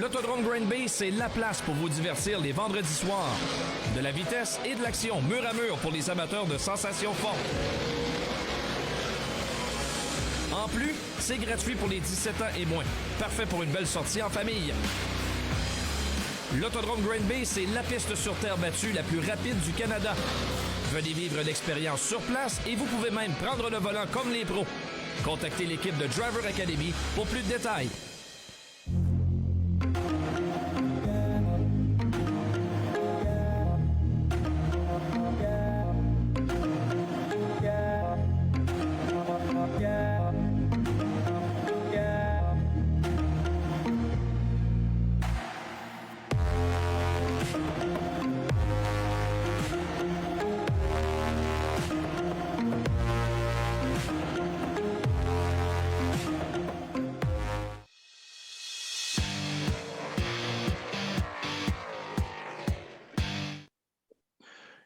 L'Autodrome Green Bay, c'est la place pour vous divertir les vendredis soirs. De la vitesse et de l'action, mur à mur pour les amateurs de sensations fortes. En plus, c'est gratuit pour les 17 ans et moins. Parfait pour une belle sortie en famille. L'Autodrome Green Bay, c'est la piste sur terre battue la plus rapide du Canada. Venez vivre l'expérience sur place et vous pouvez même prendre le volant comme les pros. Contactez l'équipe de Driver Academy pour plus de détails.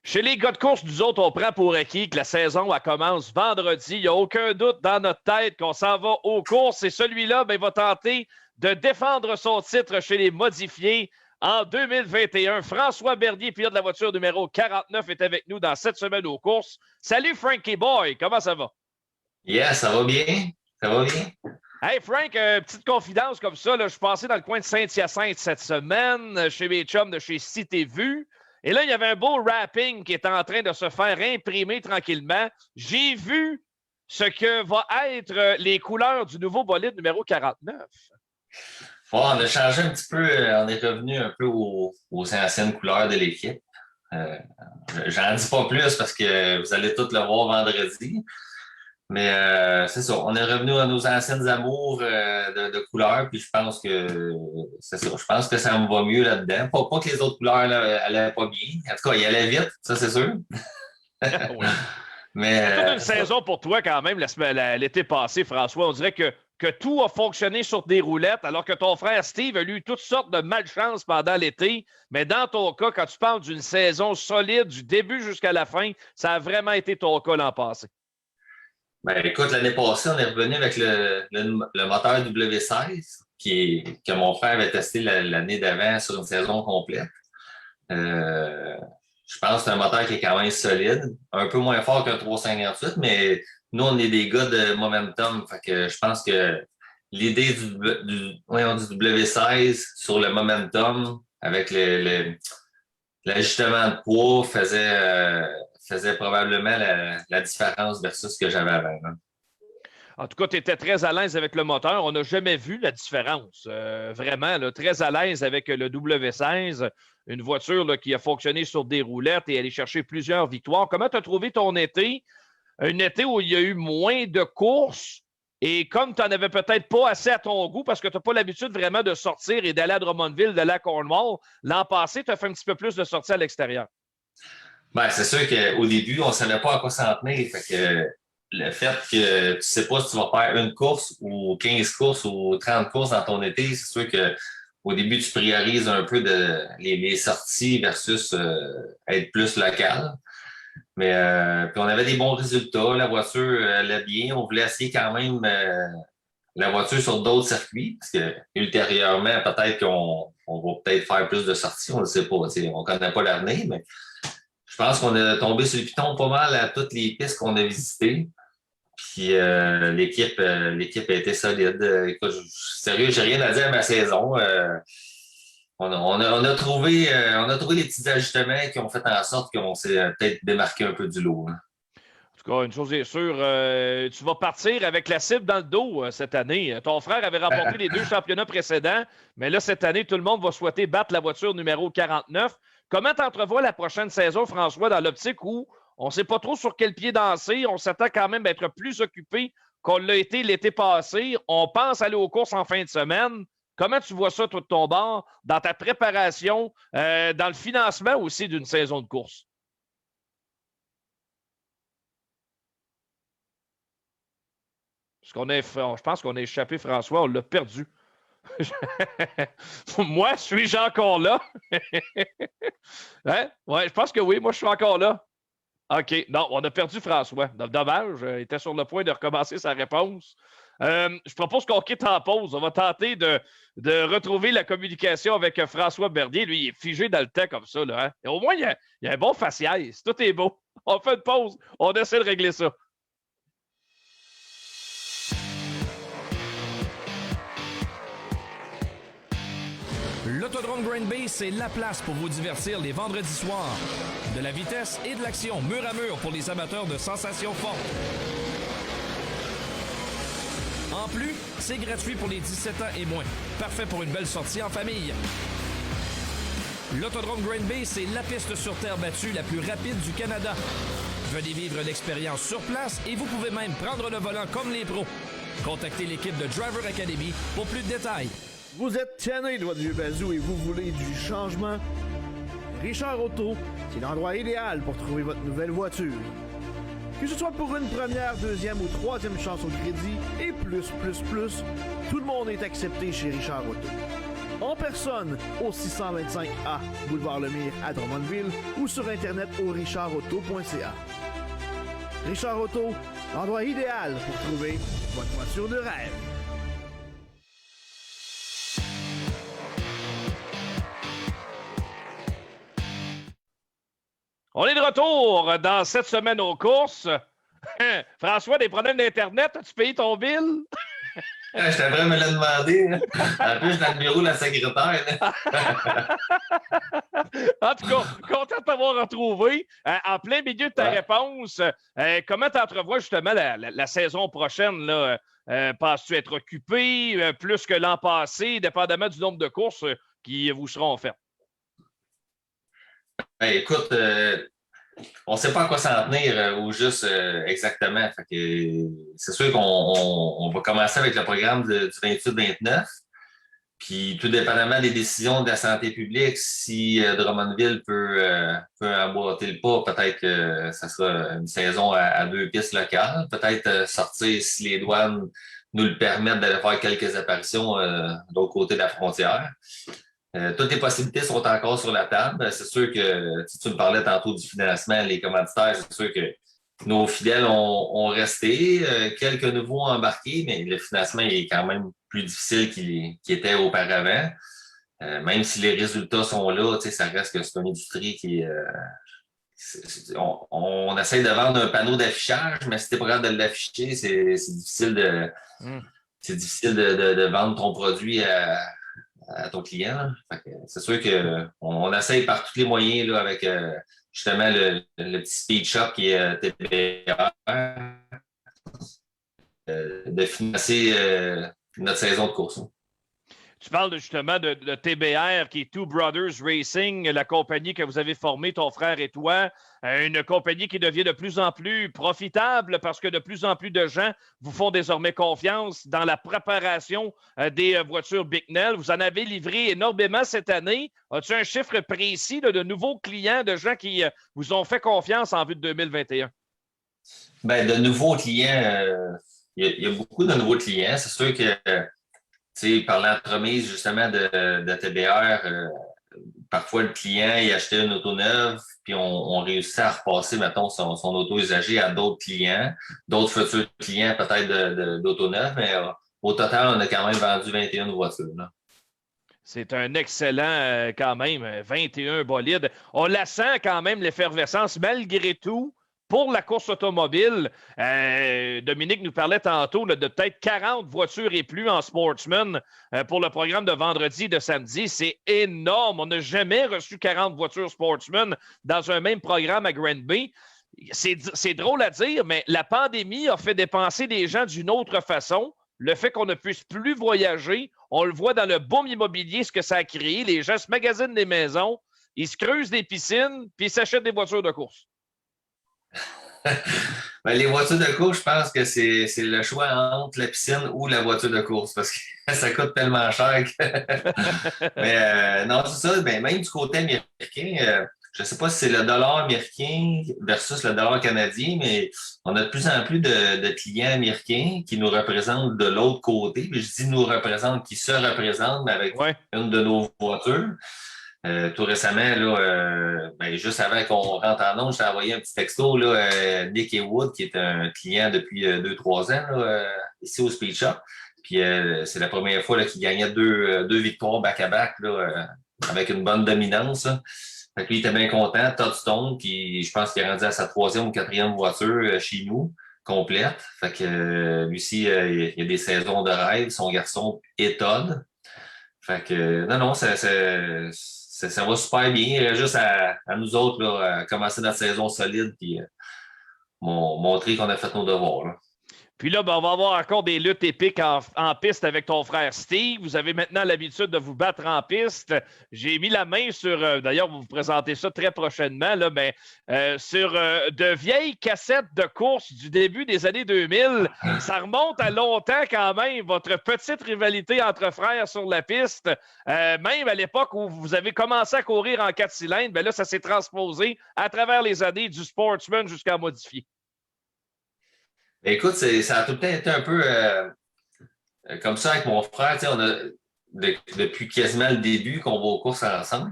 Chez les gars de course, nous autres, on prend pour acquis que la saison elle commence vendredi. Il n'y a aucun doute dans notre tête qu'on s'en va aux courses. Et celui-là, il va tenter de défendre son titre chez les modifiés en 2021. François Bernier, pilote de la voiture numéro 49, est avec nous dans cette semaine aux courses. Salut Frankie Boy, comment ça va? Yeah, ça va bien. Ça va bien. Hey Frank, petite confidence comme ça, là, je suis passé dans le coin de Saint-Hyacinthe cette semaine, chez mes chums de chez Cité Vue. Et là, il y avait un beau wrapping qui est en train de se faire imprimer tranquillement. J'ai vu ce que va être les couleurs du nouveau bolide numéro 49. Bon, on a changé un petit peu, on est revenu un peu aux anciennes couleurs de l'équipe. J'en dis pas plus parce que vous allez tous le voir vendredi. Mais c'est ça, on est revenu à nos anciennes amours de couleurs, puis je pense que c'est ça. Je pense que ça me va mieux là-dedans. Pas que les autres couleurs là, allaient pas bien. En tout cas, ils allaient vite, ça c'est sûr. Oui. Mais toute une saison pour toi quand même l'été passé, François. On dirait que tout a fonctionné sur des roulettes, alors que ton frère Steve a eu toutes sortes de malchance pendant l'été. Mais dans ton cas, quand tu parles d'une saison solide, du début jusqu'à la fin, ça a vraiment été ton cas l'an passé. ben, écoute, l'année passée, on est revenu avec le moteur W16 que mon frère avait testé l'année d'avant sur une saison complète. Je pense que c'est un moteur qui est quand même solide, un peu moins fort qu'un 358, mais nous, on est des gars de momentum. Fait que je pense que l'idée du W16 sur le momentum avec l'ajustement de poids faisait probablement la différence versus ce que j'avais avant. Hein. En tout cas, tu étais très à l'aise avec le moteur. On n'a jamais vu la différence. Vraiment, là, très à l'aise avec le W16, une voiture là, qui a fonctionné sur des roulettes et allé chercher plusieurs victoires. Comment tu as trouvé ton été? Un été où il y a eu moins de courses et comme tu n'en avais peut-être pas assez à ton goût parce que tu n'as pas l'habitude vraiment de sortir et d'aller à Drummondville, d'aller à Cornwall, l'an passé, tu as fait un petit peu plus de sorties à l'extérieur. Ben, c'est sûr qu'au début, on ne savait pas à quoi s'en tenir. Fait que le fait que tu ne sais pas si tu vas faire une course ou 15 courses ou 30 courses dans ton été, c'est sûr que au début, tu priorises un peu les sorties versus être plus local. Mais puis on avait des bons résultats. La voiture allait bien. On voulait essayer quand même la voiture sur d'autres circuits, parce que ultérieurement, peut-être qu'on va peut-être faire plus de sorties. On ne le sait pas. On ne connaît pas l'avenir, mais je pense qu'on a tombé sur le piton pas mal à toutes les pistes qu'on a visitées. Puis l'équipe a été solide. Écoute, sérieux, j'ai rien à dire à ma saison. On a trouvé les petits ajustements qui ont fait en sorte qu'on s'est peut-être démarqué un peu du lot. Hein. En tout cas, une chose est sûre, tu vas partir avec la cible dans le dos cette année. Ton frère avait remporté les 2 championnats précédents, mais là, cette année, tout le monde va souhaiter battre la voiture numéro 49. Comment t'entrevois la prochaine saison, François, dans l'optique où on ne sait pas trop sur quel pied danser, on s'attend quand même à être plus occupé qu'on l'a été l'été passé, on pense aller aux courses en fin de semaine. Comment tu vois ça, toi, de ton bord, dans ta préparation, dans le financement aussi d'une saison de course? Je pense qu'on a échappé François, on l'a perdu. Moi, suis-je encore là? Hein? Ouais, je pense que oui, moi, je suis encore là. OK. Non, on a perdu François. Dommage, il était sur le point de recommencer sa réponse. Je propose qu'on quitte en pause. On va tenter de retrouver la communication avec François Bernier. Lui, il est figé dans le temps comme ça. Là, hein? Et au moins, il y a un bon faciès. Tout est beau. On fait une pause. On essaie de régler ça. L'Autodrome Green Bay, c'est la place pour vous divertir les vendredis soirs. De la vitesse et de l'action, mur à mur pour les amateurs de sensations fortes. En plus, c'est gratuit pour les 17 ans et moins. Parfait pour une belle sortie en famille. L'Autodrome Green Bay, c'est la piste sur terre battue la plus rapide du Canada. Venez vivre l'expérience sur place et vous pouvez même prendre le volant comme les pros. Contactez l'équipe de Driver Academy pour plus de détails. Vous êtes tanné de votre vieux bazou et vous voulez du changement? Richard Auto, c'est l'endroit idéal pour trouver votre nouvelle voiture. Que ce soit pour une première, deuxième ou troisième chance au crédit et plus, tout le monde est accepté chez Richard Auto. En personne au 625A Boulevard Lemire à Drummondville ou sur Internet au richardauto.ca. Richard Auto, l'endroit idéal pour trouver votre voiture de rêve. On est de retour dans cette semaine aux courses. François, des problèmes d'Internet, as-tu payé ton bill? J'étais prêt à me le demander. En plus, dans le bureau de la secrétaire. En tout cas, content de t'avoir retrouvé. En plein milieu de ta réponse, comment tu entrevois justement la saison prochaine? Là? Penses-tu être occupé plus que l'an passé, dépendamment du nombre de courses qui vous seront faites? Ben, écoute, on ne sait pas à quoi s'en tenir ou juste exactement. Fait que, c'est sûr qu'on va commencer avec le programme du 28-29. Puis, tout dépendamment des décisions de la santé publique, si Drummondville peut emboîter le pas, peut-être que ça sera une saison à 2 pistes locales. Peut-être sortir si les douanes nous le permettent d'aller faire quelques apparitions de l'autre côté de la frontière. Toutes les possibilités sont encore sur la table. C'est sûr que, si tu me parlais tantôt du financement, les commanditaires, c'est sûr que nos fidèles ont resté. Quelques nouveaux ont embarqué, mais le financement est quand même plus difficile qu'il était auparavant. Même si les résultats sont là, ça reste que c'est une industrie qui on essaie de vendre un panneau d'affichage, mais si tu n'es pas capable de l'afficher, c'est difficile de vendre ton produit à ton client. C'est sûr qu'on essaye par tous les moyens là, avec justement le petit speed shop qui est TBR de financer notre saison de course. Tu parles justement de TBR, qui est Two Brothers Racing, la compagnie que vous avez formée, ton frère et toi, une compagnie qui devient de plus en plus profitable parce que de plus en plus de gens vous font désormais confiance dans la préparation des voitures Bicknell. Vous en avez livré énormément cette année. As-tu un chiffre précis de nouveaux clients, de gens qui vous ont fait confiance en vue de 2021? Bien, de nouveaux clients, il y a beaucoup de nouveaux clients. C'est sûr que par l'entremise justement de TBR, parfois le client il achetait une auto neuve, puis on réussit à repasser, mettons, son auto usagée à d'autres clients, d'autres futurs clients peut-être d'auto neuve, mais au total, on a quand même vendu 21 voitures. Là. C'est un excellent, quand même, 21 bolides. On la sent quand même, l'effervescence, malgré tout. Pour la course automobile, Dominique nous parlait tantôt là, de peut-être 40 voitures et plus en Sportsman pour le programme de vendredi et de samedi. C'est énorme. On n'a jamais reçu 40 voitures Sportsman dans un même programme à Grand Bay. C'est drôle à dire, mais la pandémie a fait dépenser des gens d'une autre façon. Le fait qu'on ne puisse plus voyager, on le voit dans le boom immobilier, ce que ça a créé. Les gens se magasinent des maisons, ils se creusent des piscines, puis ils s'achètent des voitures de course. Ben, les voitures de course, je pense que c'est le choix entre la piscine ou la voiture de course parce que ça coûte tellement cher. Mais non, c'est ça. Ben, même du côté américain, je ne sais pas si c'est le dollar américain versus le dollar canadien, mais on a de plus en plus de clients américains qui nous représentent de l'autre côté. Puis je dis nous représentent, qui se représentent, mais avec une de nos voitures. Tout récemment, là, juste avant qu'on rentre en onde, je t'ai envoyé un petit texto, là, Nick Wood, qui est un client depuis 2-3 ans, là, ici au Speed Shop. Puis c'est la première fois là, qu'il gagnait deux victoires back-à-back avec une bonne dominance. Là. Fait que lui, il était bien content, touchdown, puis je pense qu'il est rendu à sa 3e ou 4e voiture chez nous, complète. Fait que lui aussi, il y a des saisons de rêve. Son garçon étonne. Fait que non, ça va super bien. Il reste juste à nous autres là, à commencer notre saison solide puis montrer qu'on a fait nos devoirs. Là. Puis là, ben, on va avoir encore des luttes épiques en piste avec ton frère Steve. Vous avez maintenant l'habitude de vous battre en piste. J'ai mis la main sur, d'ailleurs, vous vous présentez ça très prochainement, là, ben, sur de vieilles cassettes de course du début des années 2000. Ça remonte à longtemps quand même, votre petite rivalité entre frères sur la piste. Même à l'époque où vous avez commencé à courir en 4 cylindres, ben là, ça s'est transposé à travers les années du Sportsman jusqu'à modifier. Écoute, ça a tout le temps été un peu comme ça avec mon frère. On a depuis quasiment le début qu'on va aux courses ensemble.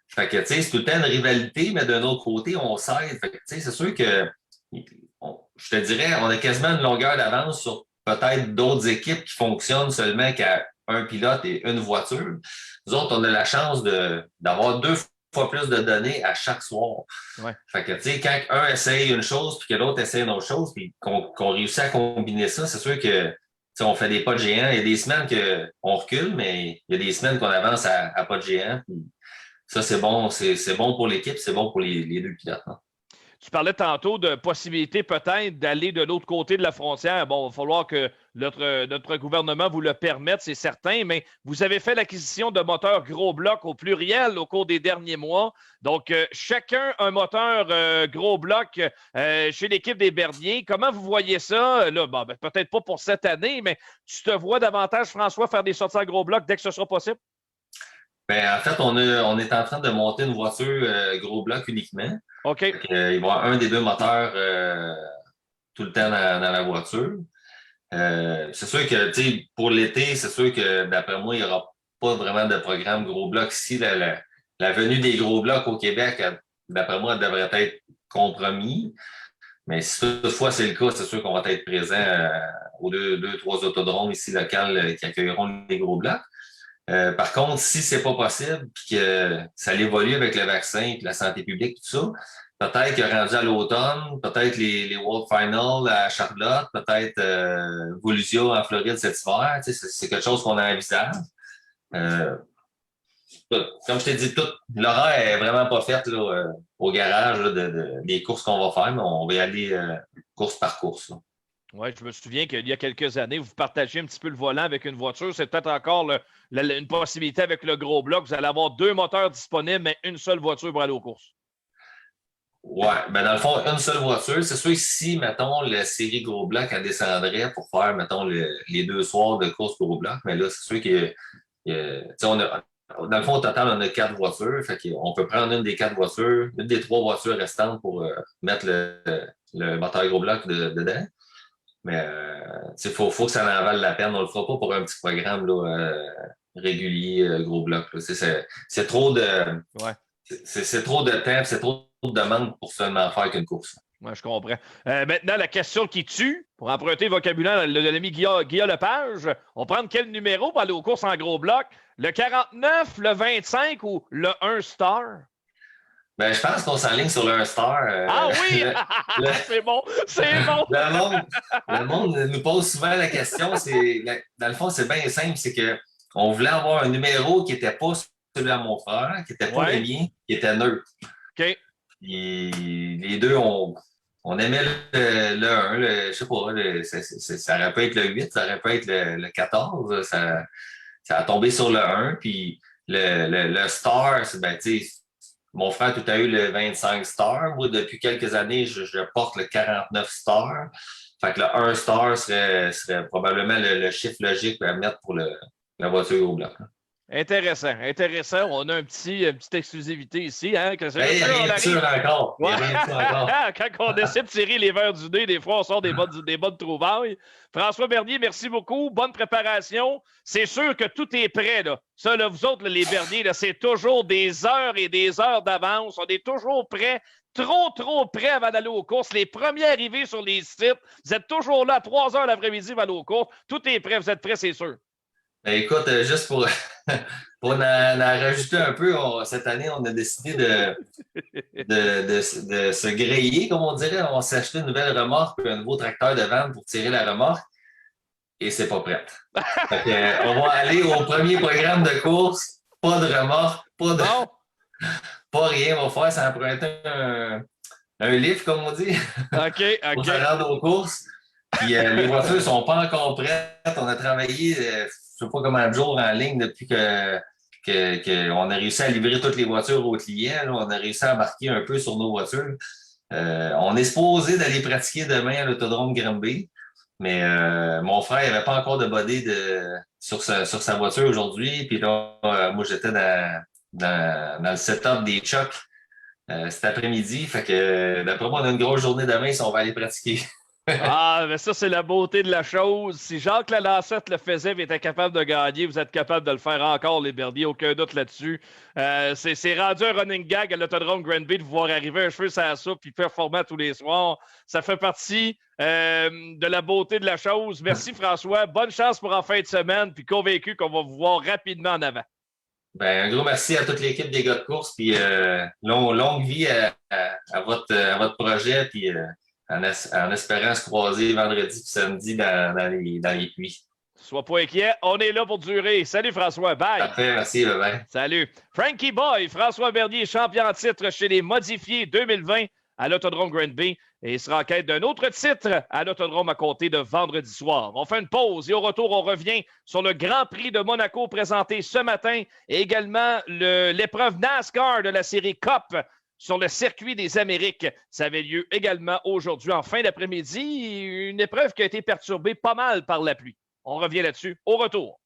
Fait que c'est tout le temps une rivalité, mais d'un autre côté, on s'aide. Fait que c'est sûr que je te dirais, on a quasiment une longueur d'avance sur peut-être d'autres équipes qui fonctionnent seulement qu'à un pilote et une voiture. Nous autres, on a la chance d'avoir 2 fois plus de données à chaque soir. Ouais. Fait que, tu sais, quand un essaye une chose puis que l'autre essaye une autre chose puis qu'on réussit à combiner ça, c'est sûr que, on fait des pas de géant. Il y a des semaines qu'on recule, mais il y a des semaines qu'on avance à pas de géant. Puis ça, c'est bon. C'est bon pour l'équipe, c'est bon pour les 2 pilotes. Hein. Tu parlais tantôt de possibilité peut-être d'aller de l'autre côté de la frontière. Bon, il va falloir que notre gouvernement vous le permette, c'est certain, mais vous avez fait l'acquisition de moteurs gros bloc au pluriel au cours des derniers mois. Donc, chacun un moteur gros bloc chez l'équipe des Berniers. Comment vous voyez ça? Là, bon, ben, peut-être pas pour cette année, mais tu te vois davantage, François, faire des sorties à gros bloc dès que ce sera possible? Ben, en fait, on est en train de monter une voiture gros bloc uniquement. OK. Il va y avoir un des 2 moteurs tout le temps dans la voiture. C'est sûr que pour l'été, c'est sûr que d'après moi, il n'y aura pas vraiment de programme gros bloc ici. La venue des gros blocs au Québec, d'après moi, elle devrait être compromis. Mais si toutefois c'est le cas, c'est sûr qu'on va être présent aux 2-3 autodromes ici locales qui accueilleront les gros blocs. Par contre, si c'est pas possible et que ça évolue avec le vaccin et la santé publique, tout ça, peut-être que rendu à l'automne, peut-être les World Finals à Charlotte, peut-être Volusia en Floride cet hiver, c'est quelque chose qu'on envisage. Comme je t'ai dit, l'horaire est vraiment pas faite au garage des courses qu'on va faire, mais on va y aller course par course. Là. Oui, je me souviens qu'il y a quelques années, vous partagez un petit peu le volant avec une voiture. C'est peut-être encore une possibilité avec le gros bloc. Vous allez avoir 2 moteurs disponibles, mais une seule voiture pour aller aux courses. Oui, ben dans le fond, une seule voiture. C'est sûr que si, mettons, la série gros bloc, elle descendrait pour faire, mettons, les 2 soirs de course gros bloc, mais là, c'est sûr que dans le fond, au total, on a 4 voitures. Fait qu'on peut prendre une des 4 voitures, une des 3 voitures restantes pour mettre le moteur gros bloc dedans. Mais il faut que ça en vale la peine. On ne le fera pas pour un petit programme régulier, gros bloc. C'est trop de c'est trop de temps, c'est trop de demandes pour seulement faire qu'une course. Oui, je comprends. Maintenant, la question qui tue, pour emprunter le vocabulaire de l'ami Guillaume Lepage, on prend quel numéro pour aller aux courses en gros bloc? Le 49, le 25 ou le 1 star? Ben, je pense qu'on s'enligne sur le 1 star. Ah oui! C'est bon! C'est bon! Le monde nous pose souvent la question. Dans le fond, c'est bien simple. C'est qu'on voulait avoir un numéro qui n'était pas celui à mon frère, qui n'était pas le mien, qui était neutre. OK. Et les deux, on aimait le 1. Je sais pas, ça aurait pu être le 8, ça aurait pu être le 14. Ça a tombé sur le 1. Puis le star, ben, tu sais, mon frère tout a eu le 25 star. Moi, depuis quelques années, je porte le 49 star. Fait que le 1 star serait probablement le chiffre logique à mettre pour la voiture au bloc. Intéressant. On a une petite exclusivité ici. Hein, que Il n'y a rien de sûr encore. Ouais. Quand on essaie de tirer les verres du nez, des fois, on sort des bonnes trouvailles. François Bernier, merci beaucoup. Bonne préparation. C'est sûr que tout est prêt. Là. Ça, là, vous autres, là, les Berniers, là, c'est toujours des heures et des heures d'avance. On est toujours prêts. Trop prêts avant d'aller aux courses. Les premiers arrivés sur les sites, vous êtes toujours là à 3 heures l'après-midi avant d'aller aux courses. Tout est prêt. Vous êtes prêts, c'est sûr. Ben, écoute, juste pour en rajouter un peu, cette année, on a décidé de se griller, comme on dirait. On s'est acheté une nouvelle remorque, un nouveau tracteur de vanne pour tirer la remorque, et c'est pas prêt. Fait que, on va aller au premier programme de course, pas de remorque, pas rien. On va faire, ça emprunter un lift, comme on dit, pour se rendre aux courses. Puis les voitures ne sont pas encore prêtes. On a travaillé, je ne sais pas combien de jours en ligne depuis qu'on a réussi à livrer toutes les voitures aux clients. Là. On a réussi à embarquer un peu sur nos voitures. On est supposé d'aller pratiquer demain à l'autodrome Granby, mais mon frère n'avait pas encore de body sur sa voiture aujourd'hui. Puis là, moi, j'étais dans le setup des Chucks cet après-midi. Fait que d'après moi, on a une grosse journée demain si on va aller pratiquer. Mais ça, c'est la beauté de la chose. Si Jacques Lalancette le faisait et était capable de gagner, vous êtes capable de le faire encore, les Berniers, aucun doute là-dessus. C'est rendu un running gag à l'autodrome Granby de vous voir arriver un cheveu sur la soupe et performant tous les soirs. Ça fait partie de la beauté de la chose. Merci, François. Bonne chance pour en fin de semaine, puis convaincu qu'on va vous voir rapidement en avant. Ben, un gros merci à toute l'équipe des gars de course, puis longue vie à votre projet, puis en espérant se croiser vendredi et samedi dans les puits. Sois pas inquiet, on est là pour durer. Salut François, bye! Parfait, merci, bye. Salut. Frankie Boy, François Bernier, champion en titre chez les modifiés 2020 à l'autodrome Granby. Et il sera en quête d'un autre titre à l'autodrome à compter de vendredi soir. On fait une pause et au retour, on revient sur le Grand Prix de Monaco présenté ce matin et également l'épreuve NASCAR de la série Cup sur le circuit des Amériques. Ça avait lieu également aujourd'hui en fin d'après-midi. Une épreuve qui a été perturbée pas mal par la pluie. On revient là-dessus au retour.